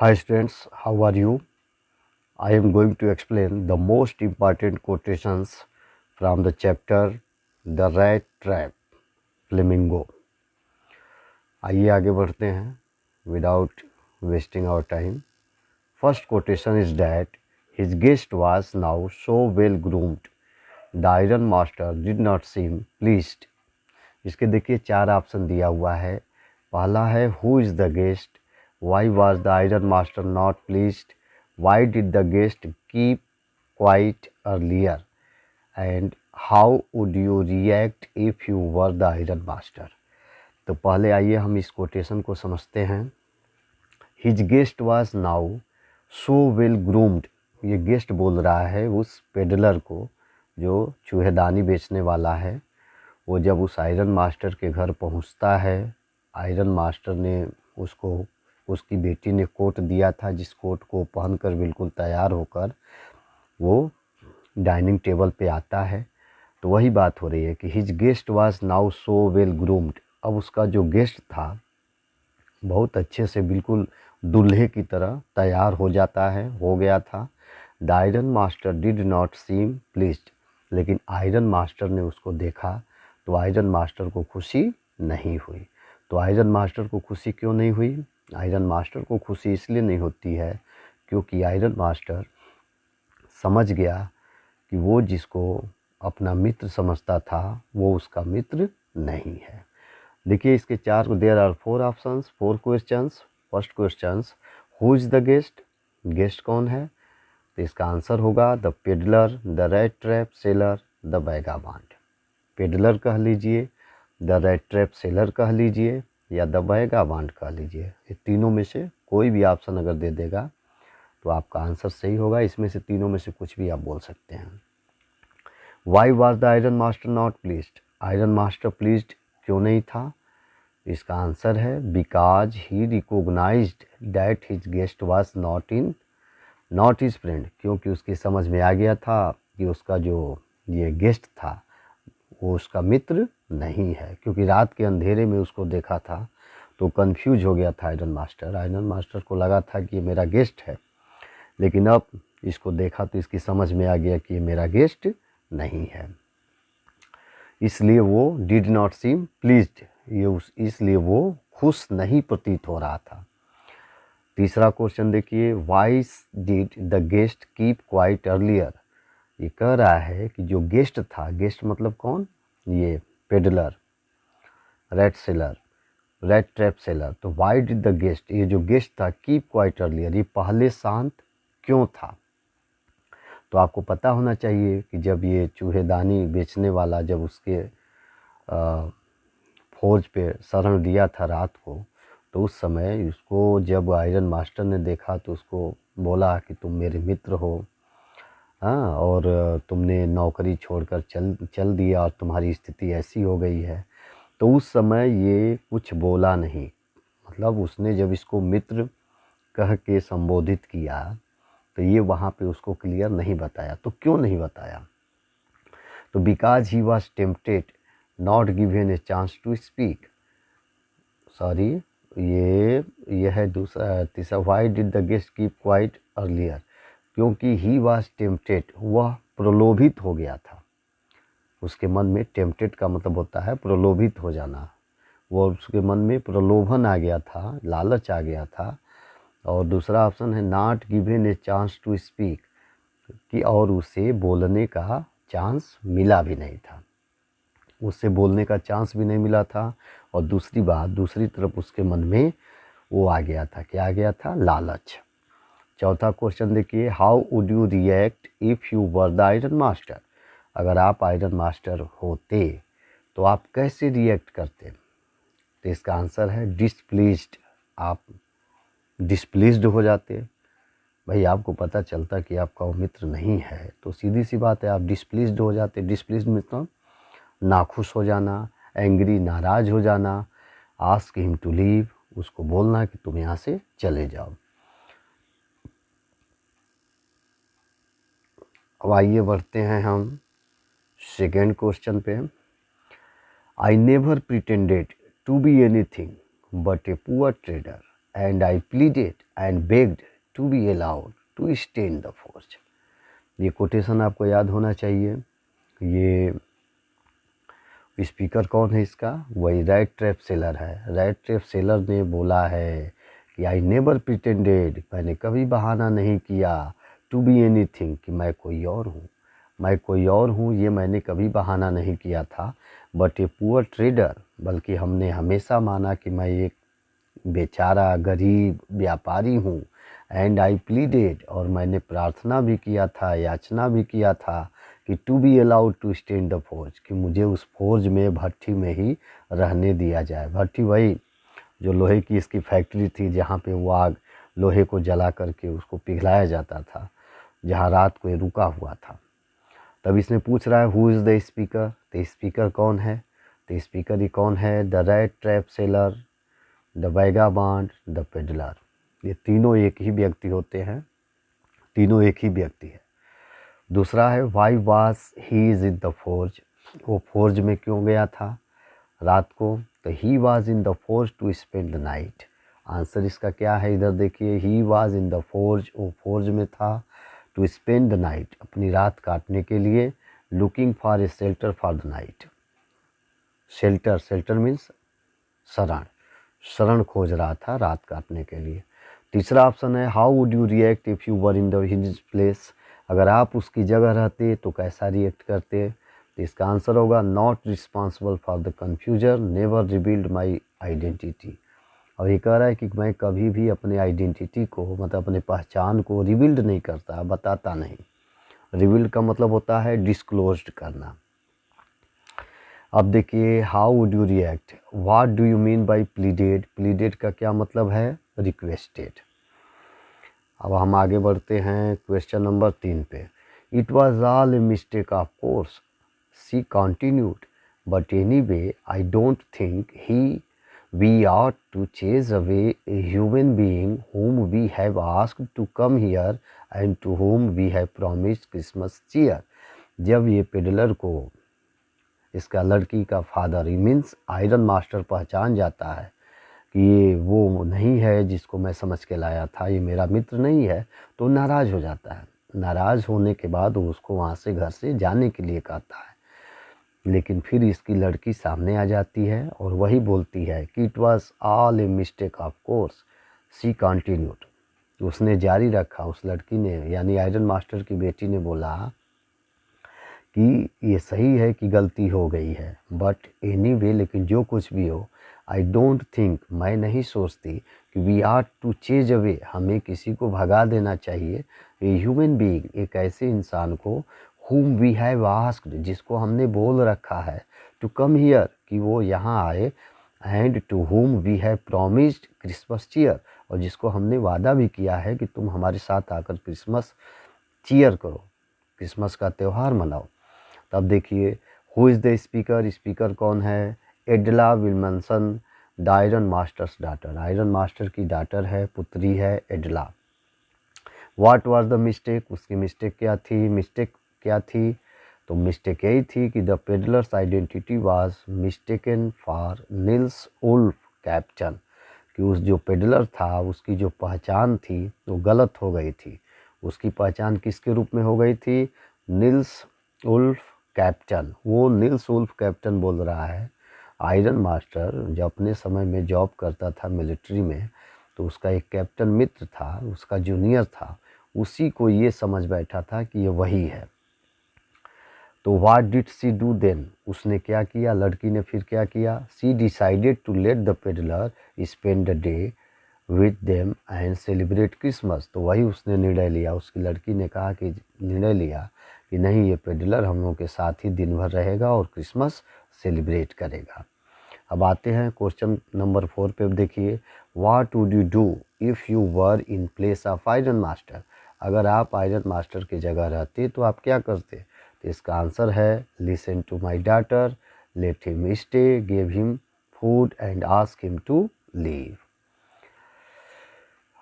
Hi students, how are you? I am going to explain the most important quotations from the chapter The Rat Trap, Flamingo. आइए आगे बढ़ते हैं without wasting our time. First quotation is that his guest was now so well groomed. The iron master did not seem pleased. इसके देखिए 4 option दिया हुआ है. पहला है who is the guest, why was the iron master not pleased, Y did the guest keep quiet earlier, and how would you react if you were the iron master. तो पहले आइए हम इस कोटेशन को समझते हैं. His guest was now so well groomed. ये guest बोल रहा है उस पेडलर को जो चूहेदानी बेचने वाला है. वो जब उस आयरन मास्टर के घर पहुंचता है, आयरन मास्टर ने उसको उसकी बेटी ने कोट दिया था, जिस कोट को पहनकर बिल्कुल तैयार होकर वो डाइनिंग टेबल पे आता है. तो वही बात हो रही है कि his guest was now so well groomed. अब उसका जो गेस्ट था बहुत अच्छे से बिल्कुल दूल्हे की तरह तैयार हो जाता है, हो गया था. The iron master did not seem pleased. लेकिन आयरन मास्टर ने उसको देखा तो आयरन मास्टर को खुशी नहीं हुई. तो आयरन मास्टर को खुशी क्यों नहीं हुई? आयरन मास्टर को खुशी इसलिए नहीं होती है क्योंकि आयरन मास्टर समझ गया कि वो जिसको अपना मित्र समझता था वो उसका मित्र नहीं है. देखिए इसके 4 there are 4 options, 4 questions. First questions, who is the guest. Guest कौन है? तो इसका आंसर होगा the peddler, the rat trap seller, the vagabond. Peddler कह लीजिए, द रेड ट्रैप सेलर कह लीजिए या द वैगाबांड कह लीजिए. ये तीनों में से कोई भी ऑप्शन अगर दे देगा तो आपका आंसर सही होगा. इसमें से तीनों में से कुछ भी आप बोल सकते हैं. Why was the iron master not pleased. Iron master pleased क्यों नहीं था? इसका आंसर है because he recognised that his guest was not his friend. क्योंकि उसकी समझ में आ गया था कि उसका जो ये गेस्ट था वो उसका मित्र नहीं है. क्योंकि रात के अंधेरे में उसको देखा था तो कंफ्यूज हो गया था आयरन मास्टर. आयरन मास्टर को लगा था कि ये मेरा गेस्ट है, लेकिन अब इसको देखा तो इसकी समझ में आ गया कि ये मेरा गेस्ट नहीं है. इसलिए वो डिड नॉट सीम प्लीज्ड, इसलिए वो खुश नहीं प्रतीत हो रहा था. तीसरा क्वेश्चन देखिए, Y did the guest keep quiet earlier. ये कह रहा है कि जो गेस्ट था, गेस्ट मतलब कौन? ये peddler, red seller, red trap seller. तो वाई डिड द गेस्ट, ये जो गेस्ट था, कीप क्वाइट अर्लियर, ये पहले शांत क्यों था? तो आपको पता होना चाहिए कि जब ये चूहेदानी बेचने वाला जब उसके फौज पे शरण दिया था रात को, तो उस समय उसको जब आयरन मास्टर ने देखा तो उसको बोला कि तुम मेरे मित्र हो, हाँ, और तुमने नौकरी छोड़कर चल दिया और तुम्हारी स्थिति ऐसी हो गई है. तो उस समय ये कुछ बोला नहीं. मतलब उसने जब इसको मित्र कह के संबोधित किया तो ये वहाँ पे उसको क्लियर नहीं बताया. तो क्यों नहीं बताया? तो because he was tempted not given a chance to speak. Sorry, ये है दूसरा. तीसरा, why did the guest keep quiet earlier. क्योंकि ही वॉज टेम्पटेड, वह प्रलोभित हो गया था. उसके मन में, टेम्पटेड का मतलब होता है प्रलोभित हो जाना. वो उसके मन में प्रलोभन आ गया था, लालच आ गया था. और दूसरा ऑप्शन है not given a chance to speak, कि और उसे बोलने का चांस मिला भी नहीं था. उससे बोलने का चांस भी नहीं मिला था. और दूसरी बात, दूसरी तरफ उसके मन में वो आ गया था, क्या आ गया था? लालच. चौथा क्वेश्चन देखिए, how would you react if you were the iron master. अगर आप आयरन मास्टर होते तो आप कैसे रिएक्ट करते? तो इसका आंसर है डिसप्लीज्ड. आप डिसप्लीज्ड हो जाते. भाई आपको पता चलता कि आपका वो मित्र नहीं है तो सीधी सी बात है आप डिसप्लीज्ड हो जाते. डिसप्लीज्ड मतलब नाखुश हो जाना, एंग्री, नाराज़ हो जाना. आस्क हिम टू लीव, उसको बोलना कि तुम यहाँ से चले जाओ. अब आइए बढ़ते हैं हम सेकेंड क्वेश्चन पे. I never pretended to be anything but a poor trader and I pleaded and begged to be allowed to stay in the forge. ये कोटेशन आपको याद होना चाहिए। ये स्पीकर कौन है इसका? वही रैट ट्रैप सेलर है। रैट ट्रैप सेलर ने बोला है कि आई नेवर प्रिटेंडेड, मैंने कभी बहाना नहीं किया, टू बी एनीथिंग, कि मैं कोई और हूँ, मैं कोई और हूँ, ये मैंने कभी बहाना नहीं किया था। बट ए पुअर ट्रेडर, बल्कि हमने हमेशा माना कि मैं एक बेचारा गरीब व्यापारी हूँ। एंड आई प्लीडेड, और मैंने प्रार्थना भी किया था, याचना भी किया था कि to be allowed to stay in the forge, कि मुझे उस फोर्ज में, भट्टी में ही रहने दिया जाए। भट्टी वही जो लोहे की इसकी फैक्ट्री थी, जहाँ पे वो आग लोहे को जला करके उसको पिघलाया जाता था, जहाँ रात को ये रुका हुआ था। तब इसने पूछ रहा है हु इज़ द स्पीकर, तो स्पीकर कौन है? तो स्पीकर ही कौन है? The rat trap seller, the vagabond, the peddler. ये तीनों एक ही व्यक्ति होते हैं, तीनों एक ही व्यक्ति है। दूसरा है why was he is in the forge, वो फोर्ज में क्यों गया था रात को? तो he was in the forge to spend the night. Answer इसका क्या है? इधर देखिए, he was in the forge, वो फोर्ज में था, टू स्पेंड द नाइट, अपनी रात काटने के लिए, looking for a shelter for the night. Shelter, shelter means शरण, शरण खोज रहा था रात काटने के लिए। तीसरा ऑप्शन है how would you react if you were in the his place, अगर आप उसकी जगह रहते तो कैसा रिएक्ट करते? तो इसका आंसर होगा not responsible for the confusion, never revealed my identity. और ये कह रहा है कि मैं कभी भी अपने आइडेंटिटी को, मतलब अपने पहचान को रिवील्ड नहीं करता, बताता नहीं। रिवील्ड का मतलब होता है डिस्क्लोज्ड करना। अब देखिए how would you react, what do you mean by pleaded, pleaded का क्या मतलब है? रिक्वेस्टेड। अब हम आगे बढ़ते हैं क्वेश्चन नंबर 3 पे। It was all a mistake of course, she continued, but anyway I don't think he we ought to chase away a human being whom we have asked to come here and to whom we have promised Christmas cheer। जब ये peddler को इसका लड़की का father means iron master पहचान जाता है कि ये वो नहीं है जिसको मैं समझ के लाया था, ये मेरा मित्र नहीं है, तो नाराज़ हो जाता है। नाराज़ होने के बाद वो उसको वहाँ से, घर से जाने के लिए कहता है। लेकिन फिर इसकी लड़की सामने आ जाती है और वही बोलती है कि it was all a mistake of course, she continued. उसने जारी रखा, उस लड़की ने यानी आयरन मास्टर की बेटी ने बोला कि ये सही है कि गलती हो गई है, बट एनीवे, लेकिन जो कुछ भी हो, आई डोंट थिंक, मैं नहीं सोचती कि we are to chase away, हमें किसी को भगा देना चाहिए, ए ह्यूमन बीइंग, एक ऐसे इंसान को, whom we have asked, जिसको हमने बोल रखा है, to come here, कि वो यहाँ आए, and to whom we have promised Christmas cheer, और जिसको हमने वादा भी किया है कि तुम हमारे साथ आकर क्रिसमस चीयर करो, क्रिसमस का त्यौहार मनाओ। तब देखिए who is the speaker, speaker कौन है? Edla Willmansson, the iron master's daughter, iron master की डाटर है, पुत्री है Edla. What was the mistake, उसकी मिस्टेक क्या थी? मिस्टेक क्या थी? तो मिस्टेक यही थी कि the peddler's identity was mistaken for Nils Olof captain, कि उस जो पेडलर था उसकी जो पहचान थी वो गलत हो गई थी। उसकी पहचान किसके रूप में हो गई थी? Nils Olof captain. वो निल्स उल्फ कैप्टन बोल रहा है, आयरन मास्टर जब अपने समय में जॉब करता था मिलिट्री में, तो उसका एक कैप्टन मित्र था, उसका जूनियर था, उसी को ये समझ बैठा था कि ये वही है। तो what did she do then, उसने क्या किया? लड़की ने फिर क्या किया? She decided to let the peddler spend the day with them and celebrate Christmas. तो वही उसने निर्णय लिया, उसकी लड़की ने कहा कि निर्णय लिया कि नहीं, ये पेडलर हम लोगों के साथ ही दिन भर रहेगा और क्रिसमस सेलिब्रेट करेगा। अब आते हैं क्वेश्चन नंबर 4 पे। देखिए what would you do if you were in place of iron master, अगर आप आयरन मास्टर की जगह रहते तो आप क्या करते? तो इसका आंसर है listen to my daughter, let him stay, give him food and ask him to leave.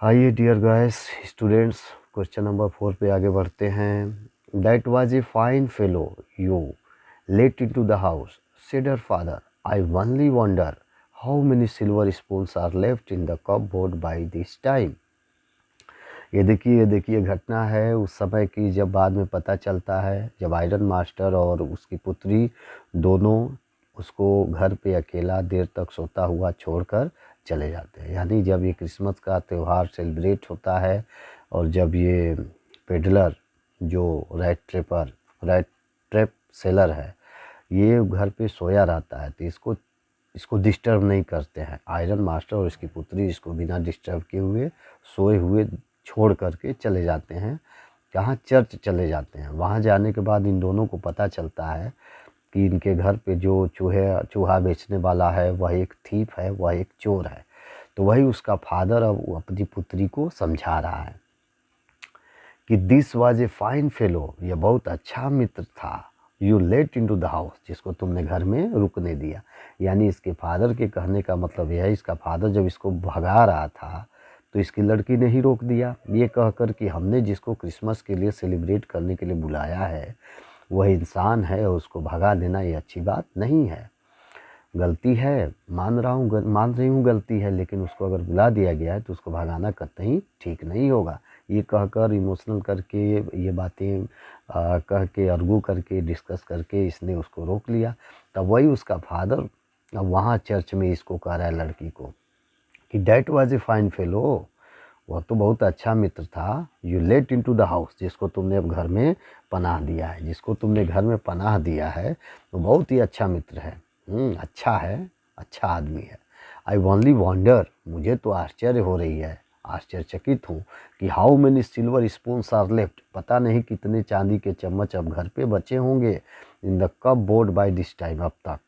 आइए dear guys students, question number 4 पे आगे बढ़ते हैं। That was a fine fellow you let into the house, said her father, I only wonder how many silver spoons are left in the cupboard by this time. ये देखिए घटना है उस समय की, जब बाद में पता चलता है जब आयरन मास्टर और उसकी पुत्री दोनों उसको घर पे अकेला देर तक सोता हुआ छोड़कर चले जाते हैं। यानी जब ये क्रिसमस का त्यौहार सेलिब्रेट होता है और जब ये पेडलर जो रैट ट्रैप सेलर है, ये घर पे सोया रहता है, तो इसको डिस्टर्ब नहीं करते हैं। आयरन मास्टर और इसकी पुत्री इसको बिना डिस्टर्ब किए हुए सोए हुए छोड़ करके चले जाते हैं। कहाँ? चर्च चले जाते हैं। वहाँ जाने के बाद इन दोनों को पता चलता है कि इनके घर पे जो चूहा बेचने वाला है वह एक थीफ है, वह एक चोर है। तो वही उसका फादर अब अपनी पुत्री को समझा रहा है कि this was a fine fellow, यह बहुत अच्छा मित्र था। You let into the house, जिसको तुमने घर में रुकने दिया। यानी इसके फादर के कहने का मतलब यह है, इसका फादर जब इसको भगा रहा था तो इसकी लड़की ने ही रोक दिया, ये कहकर कि हमने जिसको क्रिसमस के लिए सेलिब्रेट करने के लिए बुलाया है वह इंसान है और उसको भगा देना ये अच्छी बात नहीं है। गलती है, मान रही हूँ गलती है, लेकिन उसको अगर बुला दिया गया है तो उसको भगाना कतई ठीक नहीं होगा। ये कहकर इमोशनल करके ये बातें कह के आर्गू करके डिस्कस करके इसने उसको रोक लिया। तब वही उसका फादर अब वहाँ चर्च में इसको कह रहा है लड़की को कि that was a fine fellow, वह तो बहुत अच्छा मित्र था। You let into the house, जिसको तुमने अब घर में पनाह दिया है, जिसको तुमने घर में पनाह दिया है तो बहुत ही अच्छा मित्र है, अच्छा है, अच्छा आदमी है। आई ओनली वॉन्डर, मुझे तो आश्चर्य हो रही है, आश्चर्यचकित हूँ कि how many silver spoons are left, पता नहीं कितने चांदी के चम्मच अब घर पे बचे होंगे in the cupboard by this time, अब तक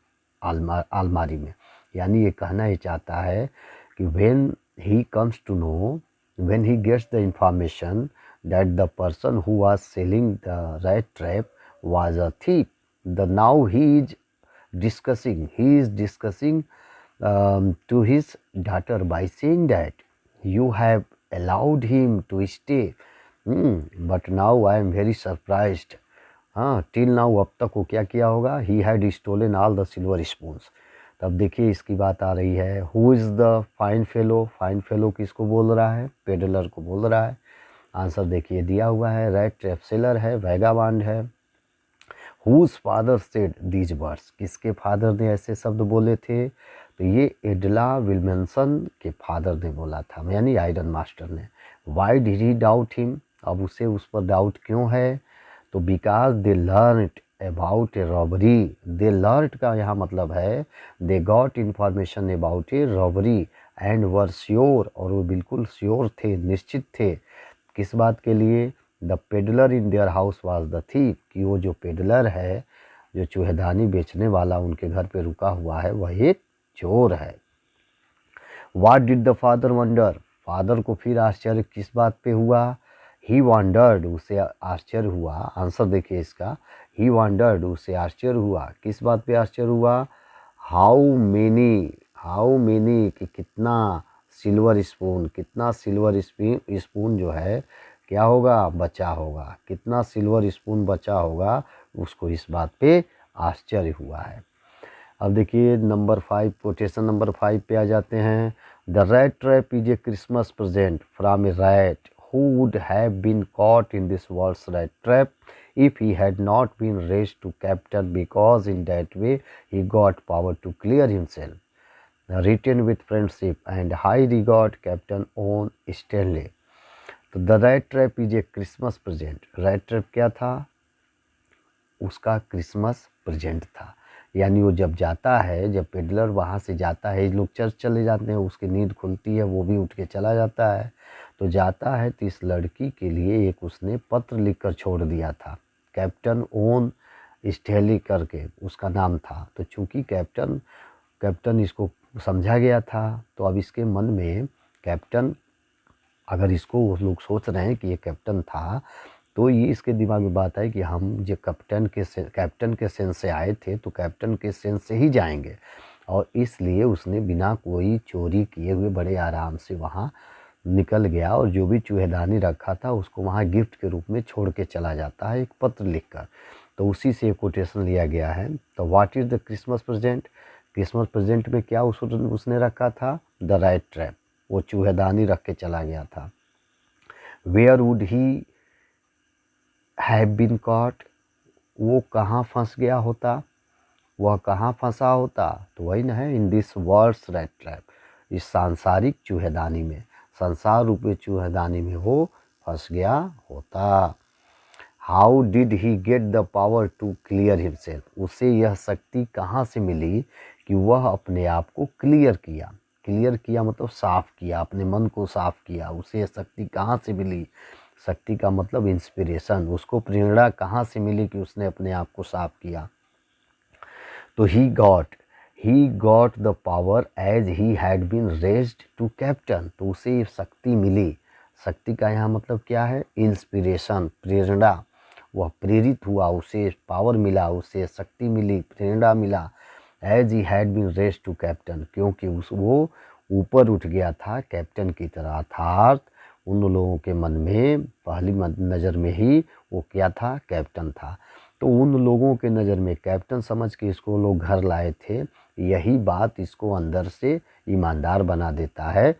अलमारी में। यानी ये कहना ही चाहता है कि when he comes to know, when he gets the information that the person who was selling the rat trap was a thief, now he is discussing to his daughter by saying that you have allowed him to stay, but now I am very surprised. हाँ, till now, अब तक वो क्या किया होगा? He had stolen all the silver spoons. तब देखिए इसकी बात आ रही है, who is the fine fellow. Fine fellow किसको बोल रहा है? पेडलर को बोल रहा है। आंसर देखिए दिया हुआ है, रैट ट्रैप सेलर है, वैगाबांड है। Whose father said these words, किसके फादर ने ऐसे शब्द बोले थे? तो ये एडला विल्मनसन के फादर ने बोला था, यानी आयरन मास्टर ने। Y did he doubt him, अब उसे उस पर डाउट क्यों है? तो because they learned about A robbery. They learned का यहाँ मतलब है they got information about A robbery and were sure, और वो बिल्कुल श्योर थे, निश्चित थे। किस बात के लिए? The peddler in their house was the thief, कि वो जो पेडलर है, जो चूहेदानी बेचने वाला उनके घर पे रुका हुआ है, वह एक चोर है। What did the father wonder, father को फिर आश्चर्य किस बात पे हुआ? ही वॉन्डर्ड, उसे आश्चर्य हुआ। आंसर देखिए इसका, ही वॉन्डर्ड, उसे आश्चर्य हुआ। किस बात पे आश्चर्य हुआ? हाउ मेनी, कि कितना सिल्वर स्पून, कितना सिल्वर स्पून जो है क्या होगा? बचा होगा। कितना सिल्वर स्पून बचा होगा, उसको इस बात पे आश्चर्य हुआ है। अब देखिए नंबर 5, कोटेशन नंबर 5 पे आ जाते हैं। The rat trap is a Christmas present from A rat who would have been caught in this world's rat trap if he had not been raised to captain, because in that way he got power to clear himself. Written with friendship and high regard, Captain Owen Stanley. तो the rat trap is a Christmas present. Rat trap क्या था? उसका Christmas present था। यानी वो जब जाता है, जब पेडलर वहाँ से जाता है, लोग चर्च चले जाते हैं, उसकी नींद खुलती है, वो भी उठ के चला जाता है। तो जाता है तो इस लड़की के लिए एक उसने पत्र लिखकर छोड़ दिया था, कैप्टन ओन स्टेली करके उसका नाम था। तो चूंकि कैप्टन इसको समझा गया था, तो अब इसके मन में कैप्टन, अगर इसको वो लोग सोच रहे हैं कि ये कैप्टन था, तो ये इसके दिमाग में बात है कि हम जो कैप्टन के सेंस से आए थे तो कैप्टन के सेंस से ही जाएंगे, और इसलिए उसने बिना कोई चोरी किए हुए बड़े आराम से वहाँ निकल गया, और जो भी चूहेदानी रखा था उसको वहाँ गिफ्ट के रूप में छोड़ के चला जाता है, एक पत्र लिखकर। तो उसी से कोटेशन लिया गया है। तो what is the Christmas present? Christmas present में क्या उसने रखा था? द राइट ट्रैप, वो चूहेदानी रख के चला गया था। Where would he have been caught, वो कहाँ फंस गया होता, वह कहाँ फंसा होता? तो वही ना है, in this world's rat trap, इस सांसारिक चूहेदानी में, संसार रूपी चूहेदानी में वो फंस गया होता। How did he get the power to clear himself, उसे यह शक्ति कहाँ से मिली कि वह अपने आप को क्लियर किया? क्लियर किया मतलब साफ किया, अपने मन को साफ किया। उसे यह शक्ति कहाँ से मिली? शक्ति का मतलब इंस्पिरेशन, उसको प्रेरणा कहाँ से मिली कि उसने अपने आप को साफ किया? तो he got the power as he had been raised to captain, तो उसे ये शक्ति मिली। शक्ति का यहाँ मतलब क्या है? इंस्पिरेशन, प्रेरणा। वह प्रेरित हुआ, उसे पावर मिला, उसे शक्ति मिली, प्रेरणा मिला। As he had been raised to captain, क्योंकि वो ऊपर उठ गया था कैप्टन की तरह। अर्थात उन लोगों के मन में पहली नज़र में ही वो क्या था? कैप्टन था। तो उन लोगों के नज़र में कैप्टन समझ के इसको लोग घर लाए थे। यही बात इसको अंदर से ईमानदार बना देता है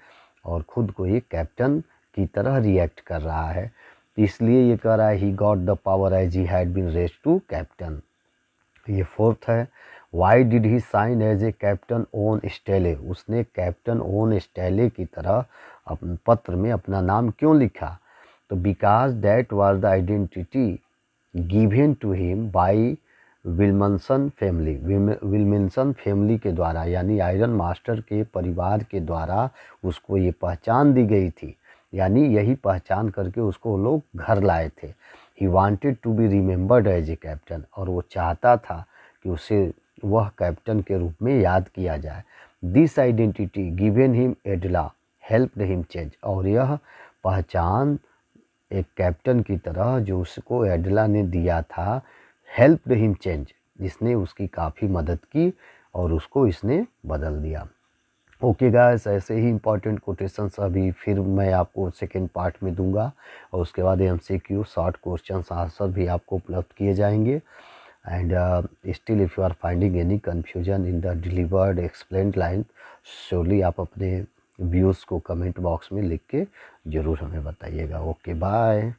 और ख़ुद को ये कैप्टन की तरह रिएक्ट कर रहा है। इसलिए ये कह रहा है he got the power as he had been raised to captain. ये फोर्थ है, why did he sign as a captain on stele, उसने कैप्टन ऑन स्टेले की तरह अपने पत्र में अपना नाम क्यों लिखा? तो because that was the identity given to him by Willmansson family, Willmansson family के द्वारा, यानी आयरन मास्टर के परिवार के द्वारा उसको ये पहचान दी गई थी। यानी यही पहचान करके उसको लोग घर लाए थे। He wanted to be remembered as a captain, और वो चाहता था कि उसे वह कैप्टन के रूप में याद किया जाए। This identity given him एडला helped him change, और यह पहचान एक कैप्टन की तरह जो उसको एडला ने दिया था, हेल्प्ड हिम चेंज, इसने उसकी काफ़ी मदद की और उसको इसने बदल दिया। ओके गाइस, ऐसे ही इंपॉर्टेंट कोटेशंस अभी फिर मैं आपको सेकेंड पार्ट में दूंगा, और उसके बाद MCQ शॉर्ट क्वेश्चंस आंसर भी आपको उपलब्ध किए जाएंगे। And still if you are finding any confusion in the delivered explained line, surely आप अपने व्यूज़ को कमेंट बॉक्स में लिख के ज़रूर हमें बताइएगा। Okay bye.